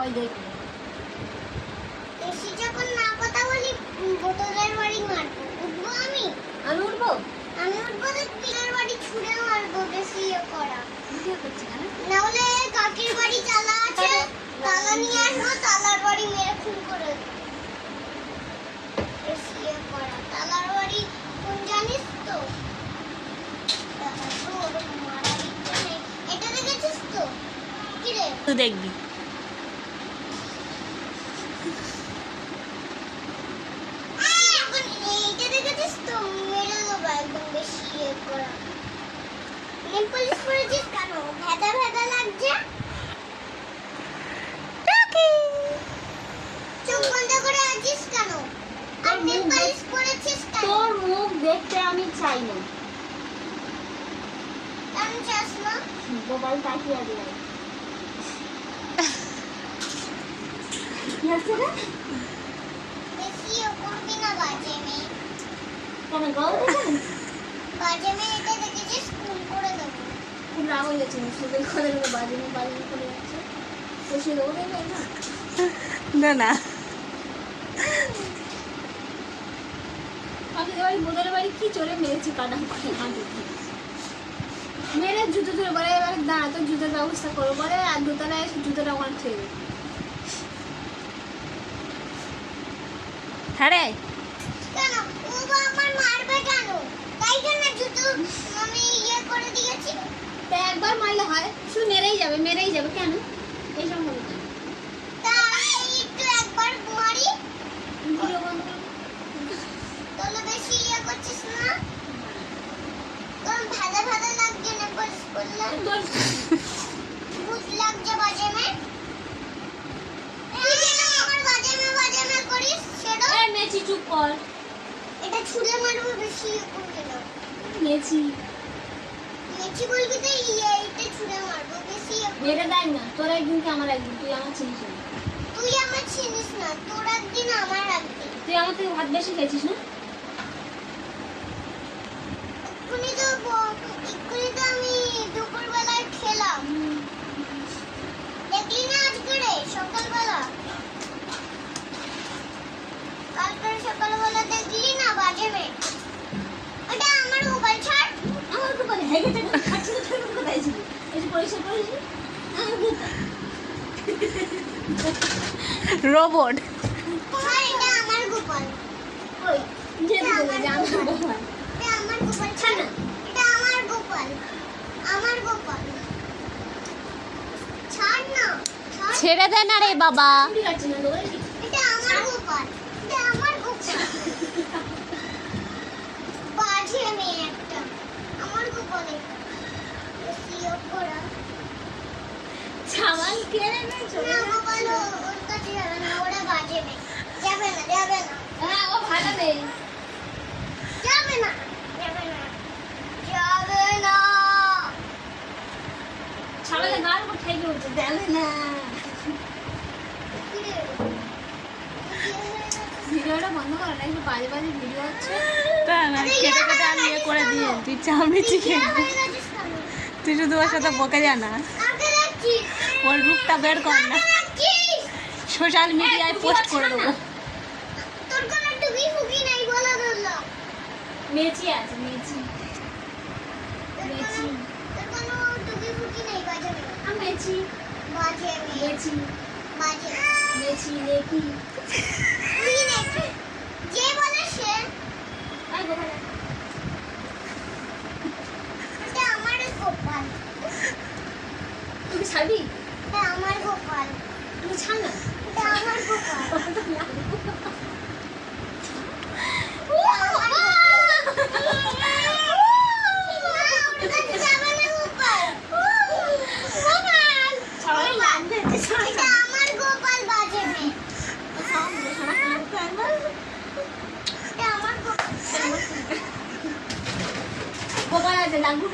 সবাই দেখবে। এসি যখন না কথা বলি বোতলের বাড়ি মারবো। উঠবো আমি উঠবো। আমি উঠবো তো টিনের বাড়ি ছুঁড়ে মারবো। বেশি ইয়ে করা ভিডিও করছি কেন? না হলে কাকির বাড়ি তালা আছে, তালা নিয়ে আসবো, তালার বাড়ি মেরে খুন করে দেবো। বেশি ইয়ে করা। তালার বাড়ি কোন জানিস তো? ওর মারা দিতে নেই। এটা দেখেছিস তো? কি রে? তুই দেখবি। এইটা দেখেছিস তো? মেরে দেবো একদম। বেশি ইয়ে করা। নেল পলিশ পরেছিস কেন? ভেদা ভেদা লাগছে। চোখ বন্ধ করে আছিস কেন? আর নেল পলিশ পরেছিস কেন? তোর মুখ দেখতে আমি চাই না। কেন চাস না? মোবাইল তাকিয়ে দিলাম। কি হচ্ছে রে? বেশি ইয়ে করবি না বাজে মেয়ে। কেন গল দেখেন? বাজে মেয়ে এটা দেখেছিস? খুন করে দেবো। খুব রাগ হয়ে যাচ্ছে। মুসলিদের ঘরে বাজিনি করে যাচ্ছে। তো সে দৌড়ে নেই না। না না আমাদের বাড়ি বোনের বাড়ি কি চলে মেরেছি কাটাম করে মাটি মেরে জুতো ধরে বলে এবার দাঁড়া তো জুতোর ব্যবস্থা করবো বলে আর দোতলায় এসে জুতোটা ওখানে ঠেলে হ্যাঁ রে কেন? ও বা আমার মারবে কেন? তাই জন্য জুতো আমি ইয়ে করে দিয়েছি। তা একবার মারলে হয় শুধু মেরেই যাবে কেন এইসব মনে হয় তা আমি একটু একবার মারি। ভিডিও বন্ধ করো। তাহলে বেশি ইয়ে করছিস না? তোর ভালো ভালো লাগছে না পলিশ করলে? তোর ভূত লাগছে বাজে মেয়ে। তুই যেন আমার বাজে মেয়ে করিস সেটা। এই মেচি চুপ কর এটা ছুঁড়ে মারবো। বেশি ইয়ে করবি না। মেচি মেচি বলবি তো এটা ছুঁড়ে মারবো। বেশি ইয়ে করবি মেরে দেখ না তোর একদিন আমার একদিন তুই আমার চিনিস না তুই আমার চিনিস না। তোর একদিন আমার একদিন। তুই আমার থেকে ভাত বেশি খেয়েছিস না এক্ষুনি তো আমি দুপুরবেলায় খেলাম। দেখলি না আজকে রে সকালবেলা? কালকে সকালবেলা দেখলি না বাজে মেয়ে? ওটা আমার মোবাইল ছাড়। আমার তো বলে হেগে থেকে খাচ্ছি তো তুই কোথায় ছিলি এসে পরিষ্কার করেছিস আমার কোথায় রোবট এটা আমার গোপাল। ওই যে বলে যে আমার বাবা এটা আমার গোপাল। ছাড় না। এটা আমার গোপাল। আমার গোপাল। ছাড় না। ছাড়। ছেড়ে দে না রে বাবা ঠিক আছে না দৌড়ে এটা আমার গোপাল। এটা আমার গোপাল। বাজে মেয়ে একটা। আমার গোপাল এটা। বেশি ইয়ে করা। ছাওয়াল কেড়ে নে চলে না গোপাল ওর কাছে যাবে না। ওরা বাজে মেয়ে। যাবে না। যাবে না। হ্যাঁ ও ভালো নেই যাবে না। যাবে না। যাবে না। ছাওয়ালে গাল উপর ঠেকে উঠছে দেবে না কি রে? ভিডিওটা বন্ধ করো না একটু বাজে বাজে ভিডিও হচ্ছে তা না কেটে কেটে আমি ইয়ে করে দিয়ে তুই চামড়ি ইয়ে চিকেন হয়ে গেছিস কেন? তুই শুধু ওর সাথে বকে যা না কাকে রাখছিস? ওর রূপটা বের কর না কাকে রাখছিস? সোশ্যাল মিডিয়ায় পোস্ট করে দেবো তোর কোনো টুকি ফুকি নাই বলা ধরলো। মেচি আছে মেচি তোর কোনো টুকি ফুকি নাই বাজে মেয়ে। মেচি বাজে মেয়ে। মেচি বাজে। মেচি লেকি তুই নাকি? যে বলে সে। আর গোপাল এটা আমার গোপাল। তুমি ছাড়বি এটা আমার গোপাল। তুমি ছাড় না এটা আমার গোপাল। গোপাল আছে লাগু